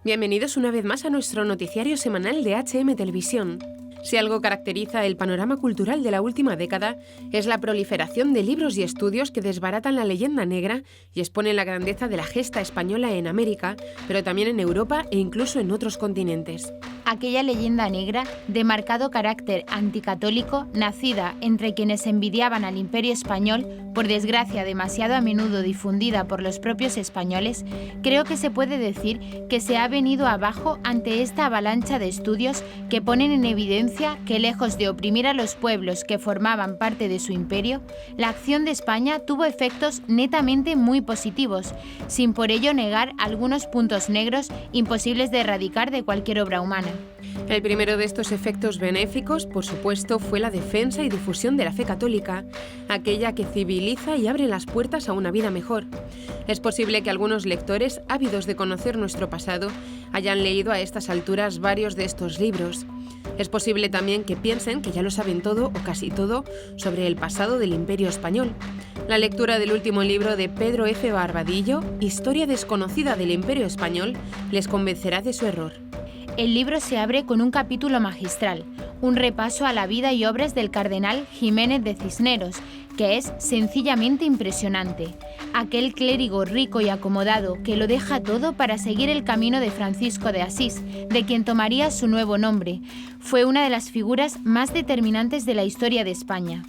Bienvenidos una vez más a nuestro noticiario semanal de HM Televisión. Si algo caracteriza el panorama cultural de la última década, es la proliferación de libros y estudios que desbaratan la leyenda negra y exponen la grandeza de la gesta española en América, pero también en Europa e incluso en otros continentes. Aquella leyenda negra, de marcado carácter anticatólico, nacida entre quienes envidiaban al Imperio Español, por desgracia demasiado a menudo difundida por los propios españoles, creo que se puede decir que se ha venido abajo ante esta avalancha de estudios que ponen en evidencia que, lejos de oprimir a los pueblos que formaban parte de su imperio, la acción de España tuvo efectos netamente muy positivos, sin por ello negar algunos puntos negros imposibles de erradicar de cualquier obra humana. El primero de estos efectos benéficos, por supuesto, fue la defensa y difusión de la fe católica, aquella que civiliza y abre las puertas a una vida mejor. Es posible que algunos lectores, ávidos de conocer nuestro pasado, hayan leído a estas alturas varios de estos libros. Es posible también que piensen que ya lo saben todo o casi todo sobre el pasado del Imperio Español. La lectura del último libro de Pedro F. Barbadillo, Historia desconocida del Imperio Español, les convencerá de su error. El libro se abre con un capítulo magistral, un repaso a la vida y obras del cardenal Jiménez de Cisneros, que es sencillamente impresionante. Aquel clérigo rico y acomodado que lo deja todo para seguir el camino de Francisco de Asís, de quien tomaría su nuevo nombre, fue una de las figuras más determinantes de la historia de España.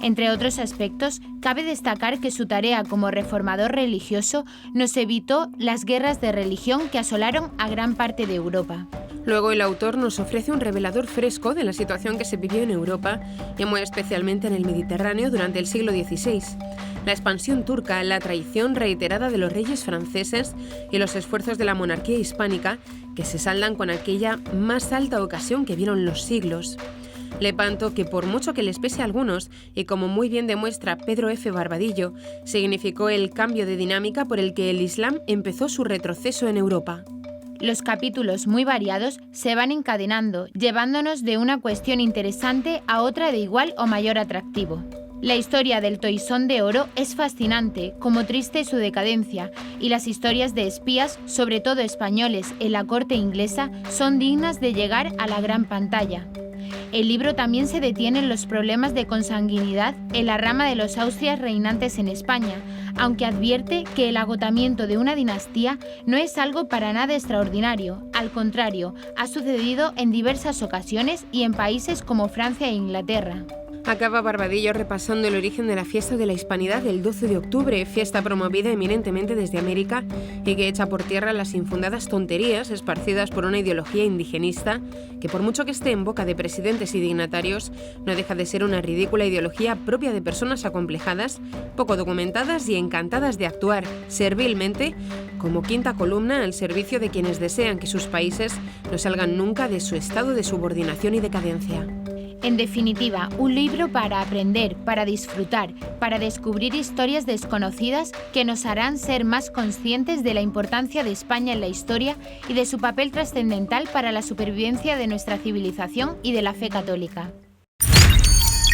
Entre otros aspectos, cabe destacar que su tarea como reformador religioso nos evitó las guerras de religión que asolaron a gran parte de Europa. Luego el autor nos ofrece un revelador fresco de la situación que se vivió en Europa y muy especialmente en el Mediterráneo durante el siglo XVI. La expansión turca, la traición reiterada de los reyes franceses y los esfuerzos de la monarquía hispánica que se saldan con aquella más alta ocasión que vieron los siglos. Lepanto que, por mucho que les pese a algunos, y como muy bien demuestra Pedro F. Barbadillo, significó el cambio de dinámica por el que el Islam empezó su retroceso en Europa. Los capítulos muy variados se van encadenando, llevándonos de una cuestión interesante a otra de igual o mayor atractivo. La historia del Toisón de Oro es fascinante, como triste su decadencia, y las historias de espías, sobre todo españoles, en la corte inglesa, son dignas de llegar a la gran pantalla. El libro también se detiene en los problemas de consanguinidad en la rama de los Austrias reinantes en España, aunque advierte que el agotamiento de una dinastía no es algo para nada extraordinario. Al contrario, ha sucedido en diversas ocasiones y en países como Francia e Inglaterra. Acaba Barbadillo repasando el origen de la fiesta de la Hispanidad del 12 de octubre, fiesta promovida eminentemente desde América y que echa por tierra las infundadas tonterías esparcidas por una ideología indigenista que, por mucho que esté en boca de presidentes y dignatarios, no deja de ser una ridícula ideología propia de personas acomplejadas, poco documentadas y encantadas de actuar servilmente como quinta columna al servicio de quienes desean que sus países no salgan nunca de su estado de subordinación y decadencia. En definitiva, un libro para aprender, para disfrutar, para descubrir historias desconocidas que nos harán ser más conscientes de la importancia de España en la historia y de su papel trascendental para la supervivencia de nuestra civilización y de la fe católica.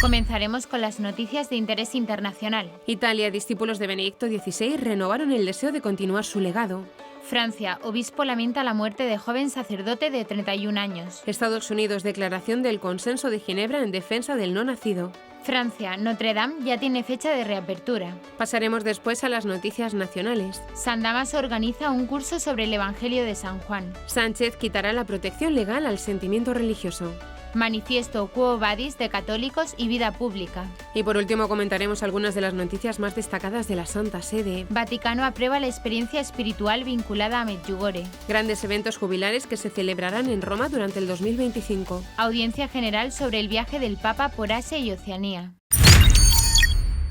Comenzaremos con las noticias de interés internacional. Italia, discípulos de Benedicto XVI, renovaron el deseo de continuar su legado. Francia, obispo lamenta la muerte de joven sacerdote de 31 años. Estados Unidos, declaración del Consenso de Ginebra en defensa del no nacido. Francia, Notre Dame ya tiene fecha de reapertura. Pasaremos después a las noticias nacionales. San Damaso organiza un curso sobre el Evangelio de San Juan. Sánchez quitará la protección legal al sentimiento religioso. Manifiesto Quo Vadis de católicos y vida pública. Y por último comentaremos algunas de las noticias más destacadas de la Santa Sede. Vaticano aprueba la experiencia espiritual vinculada a Medjugorje. Grandes eventos jubilares que se celebrarán en Roma durante el 2025. Audiencia general sobre el viaje del Papa por Asia y Oceanía.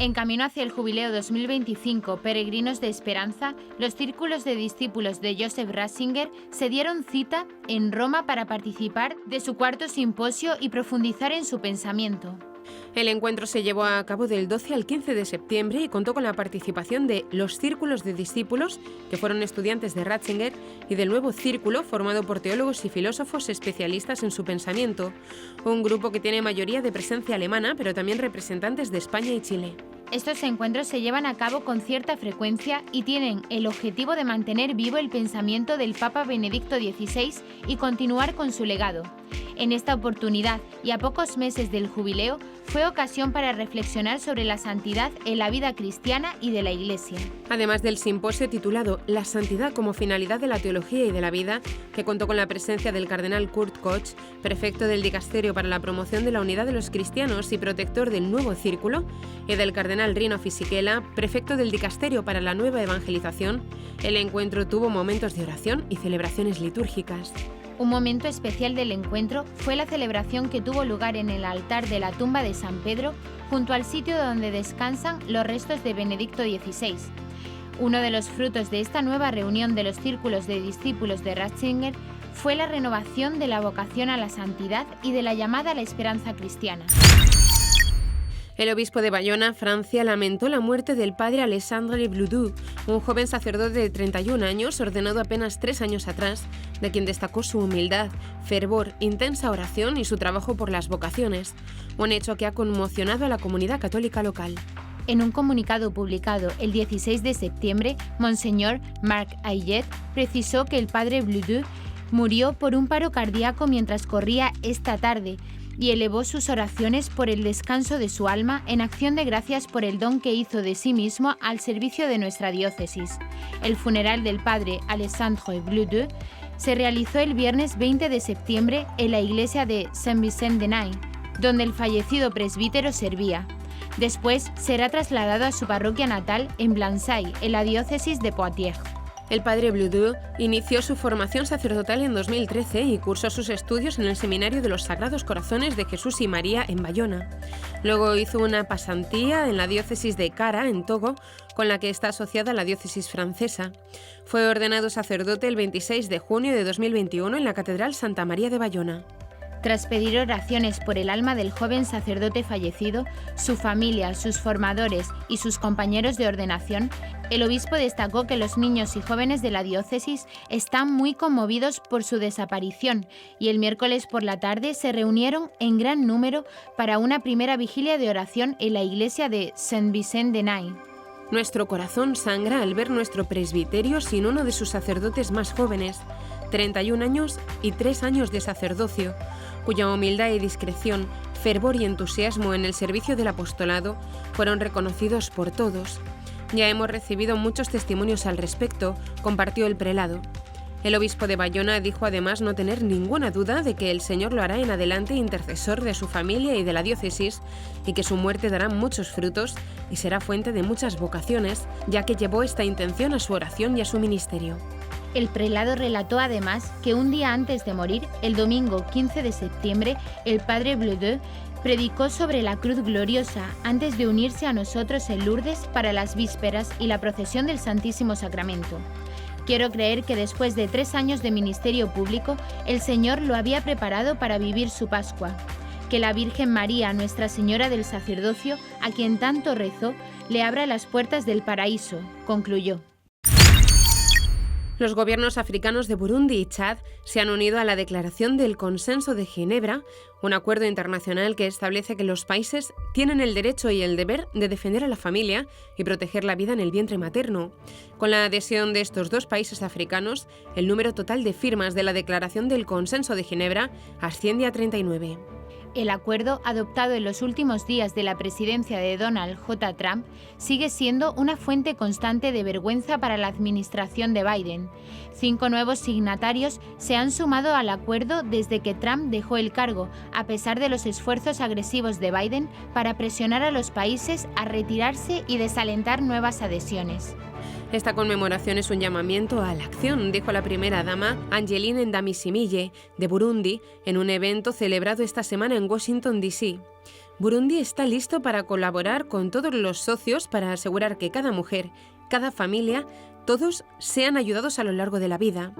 En camino hacia el Jubileo 2025, Peregrinos de Esperanza, los círculos de discípulos de Joseph Ratzinger se dieron cita en Roma para participar de su cuarto simposio y profundizar en su pensamiento. El encuentro se llevó a cabo del 12 al 15 de septiembre y contó con la participación de los círculos de discípulos, que fueron estudiantes de Ratzinger, y del nuevo círculo formado por teólogos y filósofos especialistas en su pensamiento, un grupo que tiene mayoría de presencia alemana, pero también representantes de España y Chile. Estos encuentros se llevan a cabo con cierta frecuencia y tienen el objetivo de mantener vivo el pensamiento del Papa Benedicto XVI y continuar con su legado. En esta oportunidad, y a pocos meses del jubileo, fue ocasión para reflexionar sobre la santidad en la vida cristiana y de la Iglesia. Además del simposio titulado La santidad como finalidad de la teología y de la vida, que contó con la presencia del cardenal Kurt Koch, prefecto del Dicasterio para la Promoción de la Unidad de los Cristianos y protector del Nuevo Círculo, y del cardenal Rino Fisichella, prefecto del Dicasterio para la Nueva Evangelización, el encuentro tuvo momentos de oración y celebraciones litúrgicas. Un momento especial del encuentro fue la celebración que tuvo lugar en el altar de la tumba de San Pedro, junto al sitio donde descansan los restos de Benedicto XVI. Uno de los frutos de esta nueva reunión de los círculos de discípulos de Ratzinger fue la renovación de la vocación a la santidad y de la llamada a la esperanza cristiana. El obispo de Bayona, Francia, lamentó la muerte del padre Alessandre Bludou, un joven sacerdote de 31 años, ordenado apenas 3 años atrás, de quien destacó su humildad, fervor, intensa oración y su trabajo por las vocaciones, un hecho que ha conmocionado a la comunidad católica local. En un comunicado publicado el 16 de septiembre, Monseñor Marc Ayet precisó que el padre Bludou murió por un paro cardíaco mientras corría esta tarde, y elevó sus oraciones por el descanso de su alma en acción de gracias por el don que hizo de sí mismo al servicio de nuestra diócesis. El funeral del padre Alessandre Bludou se realizó el viernes 20 de septiembre en la iglesia de Saint-Vicent-de-Nay, donde el fallecido presbítero servía. Después será trasladado a su parroquia natal en Blançay, en la diócesis de Poitiers. El padre Bludou inició su formación sacerdotal en 2013 y cursó sus estudios en el Seminario de los Sagrados Corazones de Jesús y María en Bayona. Luego hizo una pasantía en la diócesis de Cara, en Togo, con la que está asociada a la diócesis francesa. Fue ordenado sacerdote el 26 de junio de 2021 en la Catedral Santa María de Bayona. Tras pedir oraciones por el alma del joven sacerdote fallecido, su familia, sus formadores y sus compañeros de ordenación, el obispo destacó que los niños y jóvenes de la diócesis están muy conmovidos por su desaparición y el miércoles por la tarde se reunieron en gran número para una primera vigilia de oración en la iglesia de Saint-Vicent-de-Nay. Nuestro corazón sangra al ver nuestro presbiterio sin uno de sus sacerdotes más jóvenes, 31 años y 3 años de sacerdocio, cuya humildad y discreción, fervor y entusiasmo en el servicio del apostolado fueron reconocidos por todos. Ya hemos recibido muchos testimonios al respecto, compartió el prelado. El obispo de Bayona dijo además no tener ninguna duda de que el Señor lo hará en adelante intercesor de su familia y de la diócesis, y que su muerte dará muchos frutos y será fuente de muchas vocaciones, ya que llevó esta intención a su oración y a su ministerio. El prelado relató además que un día antes de morir, el domingo 15 de septiembre, el padre Bludou predicó sobre la cruz gloriosa antes de unirse a nosotros en Lourdes para las vísperas y la procesión del Santísimo Sacramento. Quiero creer que después de 3 años de ministerio público, el Señor lo había preparado para vivir su Pascua. Que la Virgen María, Nuestra Señora del Sacerdocio, a quien tanto rezó, le abra las puertas del paraíso, concluyó. Los gobiernos africanos de Burundi y Chad se han unido a la Declaración del Consenso de Ginebra, un acuerdo internacional que establece que los países tienen el derecho y el deber de defender a la familia y proteger la vida en el vientre materno. Con la adhesión de estos 2 países africanos, el número total de firmas de la Declaración del Consenso de Ginebra asciende a 39. El acuerdo, adoptado en los últimos días de la presidencia de Donald J. Trump, sigue siendo una fuente constante de vergüenza para la administración de Biden. 5 nuevos signatarios se han sumado al acuerdo desde que Trump dejó el cargo, a pesar de los esfuerzos agresivos de Biden para presionar a los países a retirarse y desalentar nuevas adhesiones. Esta conmemoración es un llamamiento a la acción, dijo la primera dama Angeline Ndayishimiye de Burundi en un evento celebrado esta semana en Washington, D.C. Burundi está listo para colaborar con todos los socios para asegurar que cada mujer, cada familia, todos sean ayudados a lo largo de la vida.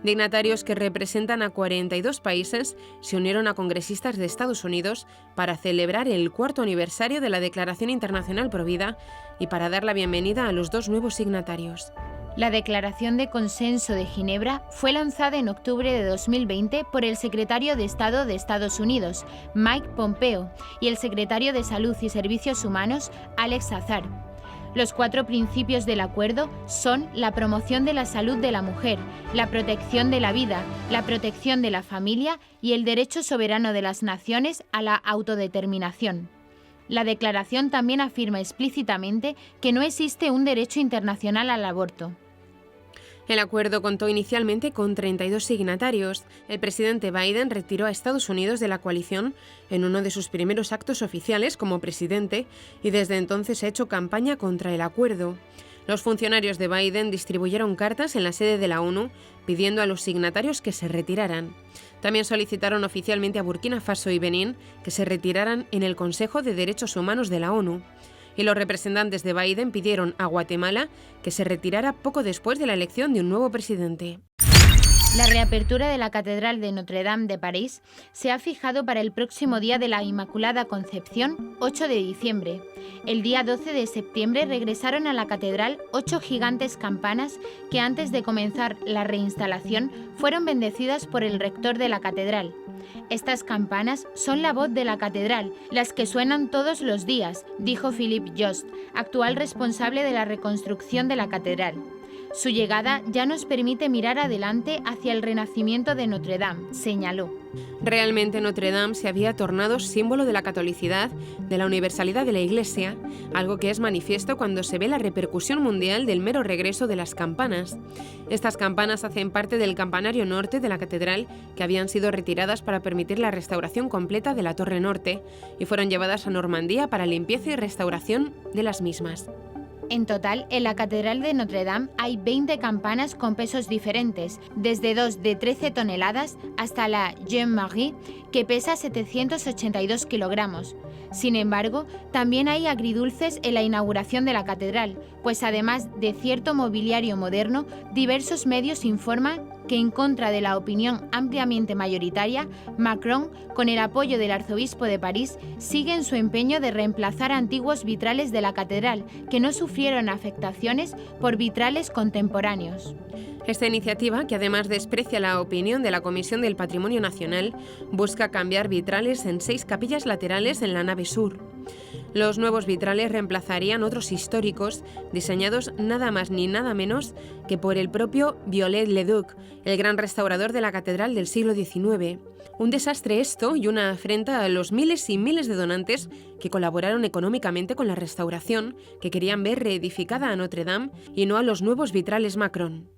Dignatarios que representan a 42 países se unieron a congresistas de Estados Unidos para celebrar el 4º aniversario de la Declaración Internacional Provida y para dar la bienvenida a los 2 nuevos signatarios. La Declaración de Consenso de Ginebra fue lanzada en octubre de 2020 por el secretario de Estado de Estados Unidos, Mike Pompeo, y el secretario de Salud y Servicios Humanos, Alex Azar. Los 4 principios del acuerdo son la promoción de la salud de la mujer, la protección de la vida, la protección de la familia y el derecho soberano de las naciones a la autodeterminación. La declaración también afirma explícitamente que no existe un derecho internacional al aborto. El acuerdo contó inicialmente con 32 signatarios. El presidente Biden retiró a Estados Unidos de la coalición en uno de sus primeros actos oficiales como presidente y desde entonces ha hecho campaña contra el acuerdo. Los funcionarios de Biden distribuyeron cartas en la sede de la ONU pidiendo a los signatarios que se retiraran. También solicitaron oficialmente a Burkina Faso y Benín que se retiraran en el Consejo de Derechos Humanos de la ONU. Y los representantes de Biden pidieron a Guatemala que se retirara poco después de la elección de un nuevo presidente. La reapertura de la Catedral de Notre Dame de París se ha fijado para el próximo día de la Inmaculada Concepción, 8 de diciembre. El día 12 de septiembre regresaron a la catedral 8 gigantes campanas que antes de comenzar la reinstalación fueron bendecidas por el rector de la catedral. Estas campanas son la voz de la catedral, las que suenan todos los días, dijo Philippe Jost, actual responsable de la reconstrucción de la catedral. Su llegada ya nos permite mirar adelante hacia el renacimiento de Notre Dame, señaló. Realmente Notre Dame se había tornado símbolo de la catolicidad, de la universalidad de la Iglesia, algo que es manifiesto cuando se ve la repercusión mundial del mero regreso de las campanas. Estas campanas hacen parte del campanario norte de la catedral, que habían sido retiradas para permitir la restauración completa de la torre norte y fueron llevadas a Normandía para limpieza y restauración de las mismas. En total, en la Catedral de Notre Dame hay 20 campanas con pesos diferentes, desde 2 de 13 toneladas hasta la Jean-Marie, que pesa 782 kilogramos. Sin embargo, también hay agridulces en la inauguración de la catedral, pues además de cierto mobiliario moderno, diversos medios informan que en contra de la opinión ampliamente mayoritaria, Macron, con el apoyo del arzobispo de París, sigue en su empeño de reemplazar antiguos vitrales de la catedral que no sufrieron afectaciones por vitrales contemporáneos. Esta iniciativa, que además desprecia la opinión de la Comisión del Patrimonio Nacional, busca cambiar vitrales en 6 capillas laterales en la nave sur. Los nuevos vitrales reemplazarían otros históricos, diseñados nada más ni nada menos que por el propio Viollet-le-Duc, el gran restaurador de la catedral del siglo XIX. Un desastre esto y una afrenta a los miles y miles de donantes que colaboraron económicamente con la restauración, que querían ver reedificada a Notre Dame y no a los nuevos vitrales Macron.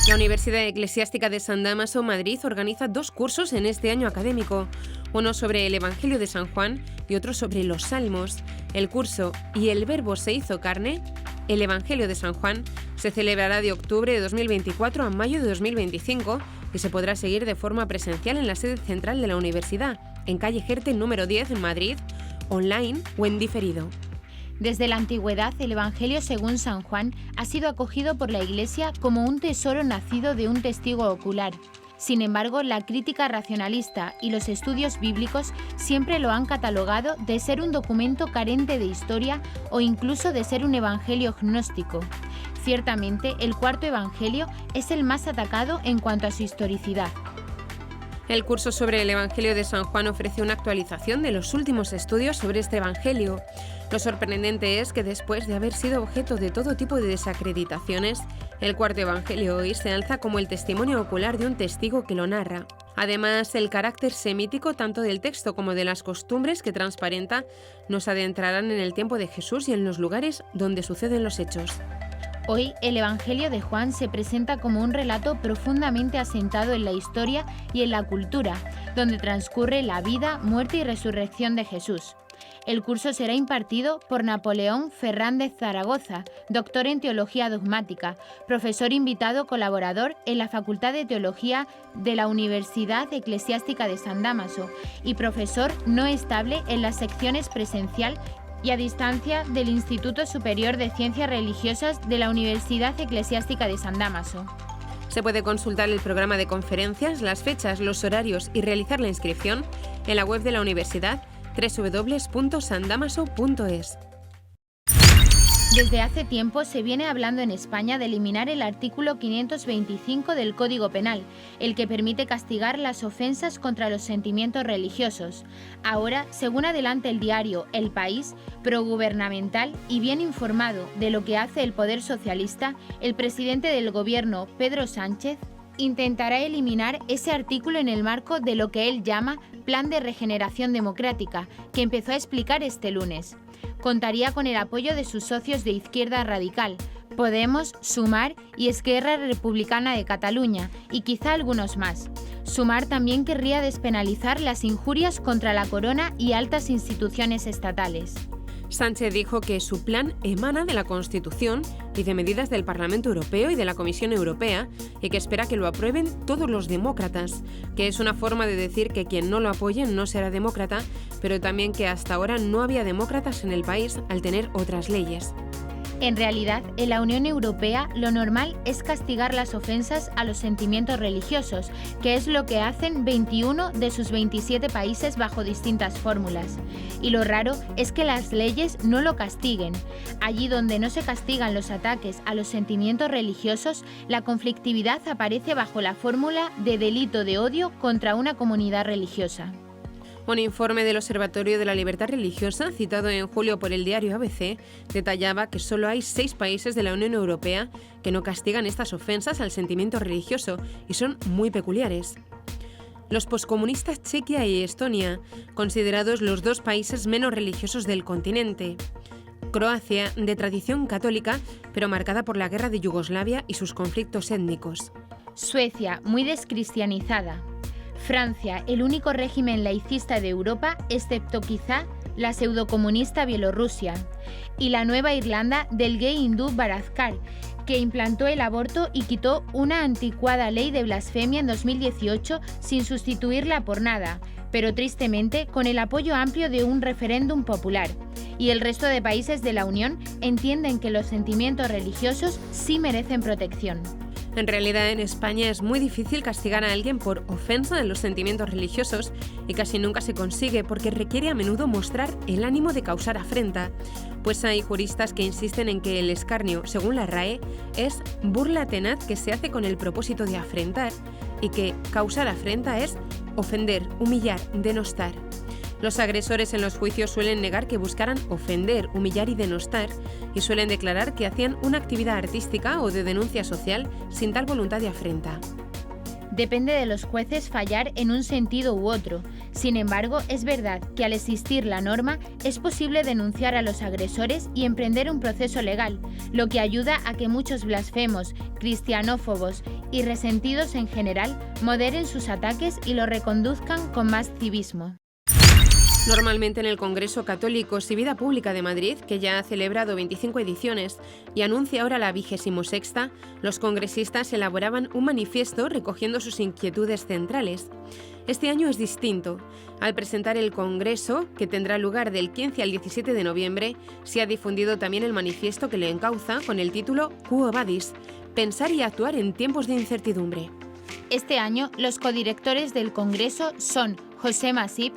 La Universidad Eclesiástica de San Dámaso, Madrid, organiza 2 cursos en este año académico, uno sobre el Evangelio de San Juan y otro sobre los Salmos. El curso "Y el Verbo se hizo carne", el Evangelio de San Juan, se celebrará de octubre de 2024 a mayo de 2025 y se podrá seguir de forma presencial en la sede central de la universidad, en calle Gerte número 10 en Madrid, online o en diferido. Desde la antigüedad, el Evangelio según San Juan ha sido acogido por la Iglesia como un tesoro nacido de un testigo ocular. Sin embargo, la crítica racionalista y los estudios bíblicos siempre lo han catalogado de ser un documento carente de historia o incluso de ser un evangelio gnóstico. Ciertamente, el cuarto evangelio es el más atacado en cuanto a su historicidad. El curso sobre el Evangelio de San Juan ofrece una actualización de los últimos estudios sobre este Evangelio. Lo sorprendente es que después de haber sido objeto de todo tipo de desacreditaciones, el cuarto Evangelio hoy se alza como el testimonio ocular de un testigo que lo narra. Además, el carácter semítico tanto del texto como de las costumbres que transparenta nos adentrarán en el tiempo de Jesús y en los lugares donde suceden los hechos. Hoy, el Evangelio de Juan se presenta como un relato profundamente asentado en la historia y en la cultura, donde transcurre la vida, muerte y resurrección de Jesús. El curso será impartido por Napoleón Fernández Zaragoza, doctor en Teología Dogmática, profesor invitado colaborador en la Facultad de Teología de la Universidad Eclesiástica de San Dámaso y profesor no estable en las secciones presencial y a distancia del Instituto Superior de Ciencias Religiosas de la Universidad Eclesiástica de San Dámaso. Se puede consultar el programa de conferencias, las fechas, los horarios y realizar la inscripción en la web de la universidad www.sandamaso.es. Desde hace tiempo se viene hablando en España de eliminar el artículo 525 del Código Penal, el que permite castigar las ofensas contra los sentimientos religiosos. Ahora, según adelanta el diario El País, progubernamental y bien informado de lo que hace el poder socialista, el presidente del gobierno, Pedro Sánchez, intentará eliminar ese artículo en el marco de lo que él llama Plan de Regeneración Democrática, que empezó a explicar este lunes. Contaría con el apoyo de sus socios de izquierda radical, Podemos, Sumar y Esquerra Republicana de Cataluña, y quizá algunos más. Sumar también querría despenalizar las injurias contra la corona y altas instituciones estatales. Sánchez dijo que su plan emana de la Constitución y de medidas del Parlamento Europeo y de la Comisión Europea y que espera que lo aprueben todos los demócratas, que es una forma de decir que quien no lo apoye no será demócrata, pero también que hasta ahora no había demócratas en el país al tener otras leyes. En realidad, en la Unión Europea lo normal es castigar las ofensas a los sentimientos religiosos, que es lo que hacen 21 de sus 27 países bajo distintas fórmulas. Y lo raro es que las leyes no lo castiguen. Allí donde no se castigan los ataques a los sentimientos religiosos, la conflictividad aparece bajo la fórmula de delito de odio contra una comunidad religiosa. Un informe del Observatorio de la Libertad Religiosa, citado en julio por el diario ABC, detallaba que solo hay 6 países de la Unión Europea que no castigan estas ofensas al sentimiento religioso y son muy peculiares. Los poscomunistas Chequia y Estonia, considerados los 2 países menos religiosos del continente. Croacia, de tradición católica, pero marcada por la guerra de Yugoslavia y sus conflictos étnicos. Suecia, muy descristianizada. Francia, el único régimen laicista de Europa, excepto quizá la pseudocomunista Bielorrusia. Y la Nueva Irlanda del gay hindú Bharadkar, que implantó el aborto y quitó una anticuada ley de blasfemia en 2018 sin sustituirla por nada, pero tristemente con el apoyo amplio de un referéndum popular. Y el resto de países de la Unión entienden que los sentimientos religiosos sí merecen protección. En realidad, en España es muy difícil castigar a alguien por ofensa de los sentimientos religiosos y casi nunca se consigue porque requiere a menudo mostrar el ánimo de causar afrenta, pues hay juristas que insisten en que el escarnio, según la RAE, es burla tenaz que se hace con el propósito de afrentar y que causar afrenta es ofender, humillar, denostar. Los agresores en los juicios suelen negar que buscaran ofender, humillar y denostar y suelen declarar que hacían una actividad artística o de denuncia social sin tal voluntad de afrenta. Depende de los jueces fallar en un sentido u otro. Sin embargo, es verdad que al existir la norma es posible denunciar a los agresores y emprender un proceso legal, lo que ayuda a que muchos blasfemos, cristianófobos y resentidos en general moderen sus ataques y lo reconduzcan con más civismo. Normalmente en el Congreso Católico y Vida Pública de Madrid, que ya ha celebrado 25 ediciones y anuncia ahora la 26ª, los congresistas elaboraban un manifiesto recogiendo sus inquietudes centrales. Este año es distinto. Al presentar el Congreso, que tendrá lugar del 15 al 17 de noviembre, se ha difundido también el manifiesto que le encauza con el título Quo Vadis, pensar y actuar en tiempos de incertidumbre. Este año, los codirectores del Congreso son José Masip,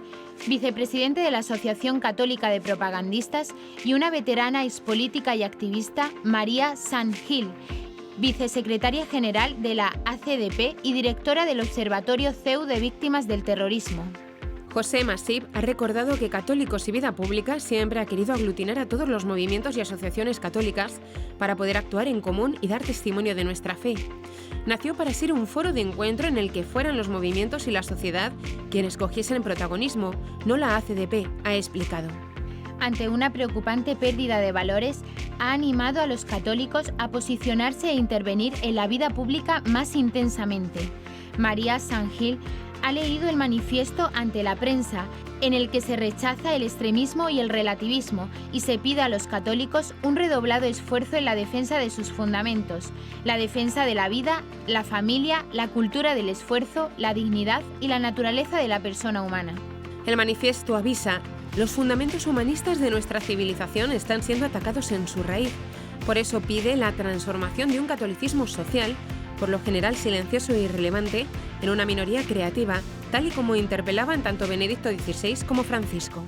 vicepresidente de la Asociación Católica de Propagandistas, y una veterana expolítica y activista, María San Gil, vicesecretaria general de la ACDP y directora del Observatorio CEU de Víctimas del Terrorismo. José Masip ha recordado que Católicos y Vida Pública siempre ha querido aglutinar a todos los movimientos y asociaciones católicas para poder actuar en común y dar testimonio de nuestra fe. Nació para ser un foro de encuentro en el que fueran los movimientos y la sociedad quienes cogiesen protagonismo, no la ACDP, ha explicado. Ante una preocupante pérdida de valores, ha animado a los católicos a posicionarse e intervenir en la vida pública más intensamente. María San Gil ha leído el manifiesto ante la prensa, en el que se rechaza el extremismo y el relativismo y se pide a los católicos un redoblado esfuerzo en la defensa de sus fundamentos, la defensa de la vida, la familia, la cultura del esfuerzo, la dignidad y la naturaleza de la persona humana. El manifiesto avisa: los fundamentos humanistas de nuestra civilización están siendo atacados en su raíz. Por eso pide la transformación de un catolicismo social, por lo general silencioso e irrelevante, en una minoría creativa, tal y como interpelaban tanto Benedicto XVI como Francisco.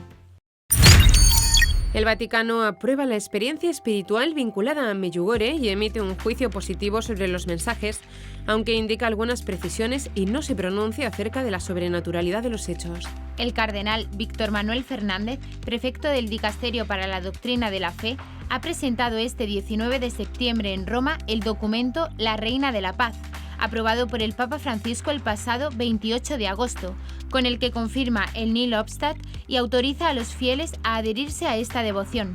El Vaticano aprueba la experiencia espiritual vinculada a Medjugorje y emite un juicio positivo sobre los mensajes, aunque indica algunas precisiones y no se pronuncia acerca de la sobrenaturalidad de los hechos. El cardenal Víctor Manuel Fernández, prefecto del Dicasterio para la Doctrina de la Fe, ha presentado este 19 de septiembre en Roma el documento La Reina de la Paz, aprobado por el Papa Francisco el pasado 28 de agosto, con el que confirma el Nihil Obstat y autoriza a los fieles a adherirse a esta devoción.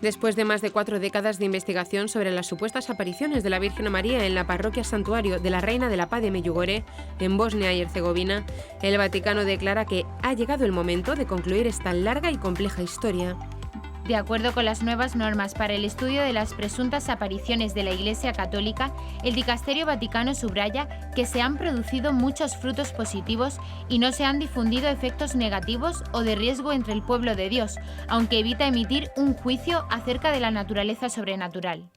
Después de más de 4 décadas de investigación sobre las supuestas apariciones de la Virgen María en la parroquia santuario de la Reina de la Paz de Medjugorje, en Bosnia y Herzegovina, el Vaticano declara que ha llegado el momento de concluir esta larga y compleja historia. De acuerdo con las nuevas normas para el estudio de las presuntas apariciones de la Iglesia Católica, el Dicasterio Vaticano subraya que se han producido muchos frutos positivos y no se han difundido efectos negativos o de riesgo entre el pueblo de Dios, aunque evita emitir un juicio acerca de la naturaleza sobrenatural.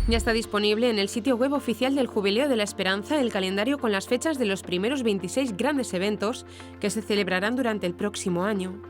Ya está disponible en el sitio web oficial del Jubileo de la Esperanza el calendario con las fechas de los primeros 26 grandes eventos que se celebrarán durante el próximo año.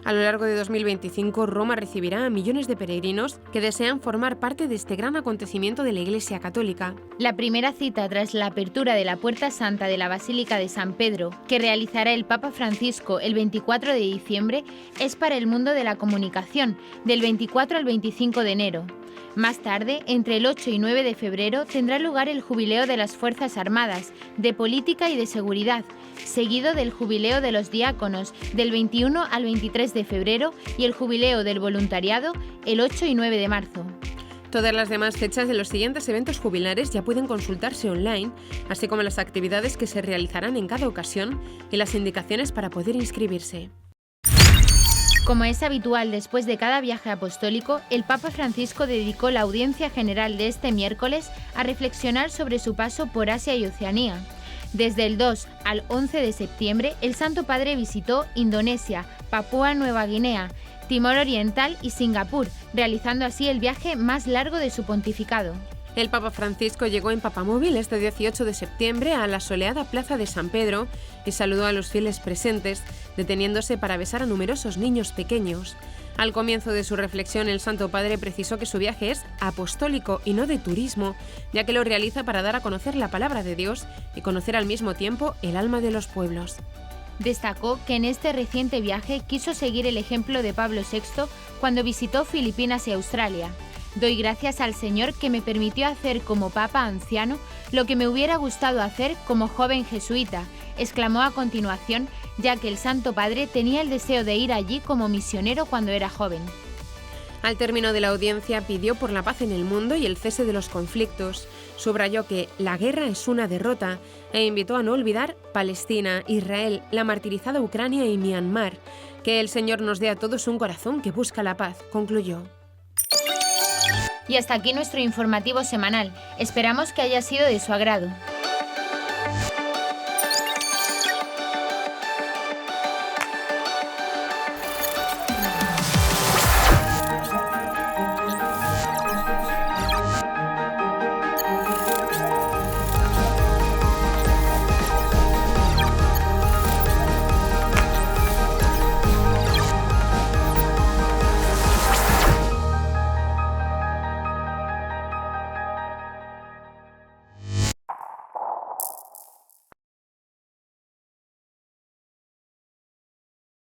A lo largo de 2025, Roma recibirá a millones de peregrinos que desean formar parte de este gran acontecimiento de la Iglesia Católica. La primera cita tras la apertura de la Puerta Santa de la Basílica de San Pedro, que realizará el Papa Francisco el 24 de diciembre, es para el mundo de la comunicación, del 24 al 25 de enero. Más tarde, entre el 8 y 9 de febrero, tendrá lugar el Jubileo de las Fuerzas Armadas, de Política y de Seguridad, seguido del Jubileo de los Diáconos, del 21 al 23 de febrero, y el Jubileo del Voluntariado, el 8 y 9 de marzo. Todas las demás fechas de los siguientes eventos jubilares ya pueden consultarse online, así como las actividades que se realizarán en cada ocasión y las indicaciones para poder inscribirse. Como es habitual después de cada viaje apostólico, el Papa Francisco dedicó la audiencia general de este miércoles a reflexionar sobre su paso por Asia y Oceanía. Desde el 2 al 11 de septiembre, el Santo Padre visitó Indonesia, Papúa Nueva Guinea, Timor Oriental y Singapur, realizando así el viaje más largo de su pontificado. El Papa Francisco llegó en papamóvil este 18 de septiembre a la soleada plaza de San Pedro y saludó a los fieles presentes, deteniéndose para besar a numerosos niños pequeños. Al comienzo de su reflexión, el Santo Padre precisó que su viaje es apostólico y no de turismo, ya que lo realiza para dar a conocer la palabra de Dios y conocer al mismo tiempo el alma de los pueblos. Destacó que en este reciente viaje quiso seguir el ejemplo de Pablo VI cuando visitó Filipinas y Australia. Doy gracias al Señor que me permitió hacer como Papa anciano lo que me hubiera gustado hacer como joven jesuita, exclamó a continuación, ya que el Santo Padre tenía el deseo de ir allí como misionero cuando era joven. Al término de la audiencia pidió por la paz en el mundo y el cese de los conflictos. Subrayó que la guerra es una derrota e invitó a no olvidar Palestina, Israel, la martirizada Ucrania y Myanmar. Que el Señor nos dé a todos un corazón que busca la paz, concluyó. Y hasta aquí nuestro informativo semanal. Esperamos que haya sido de su agrado.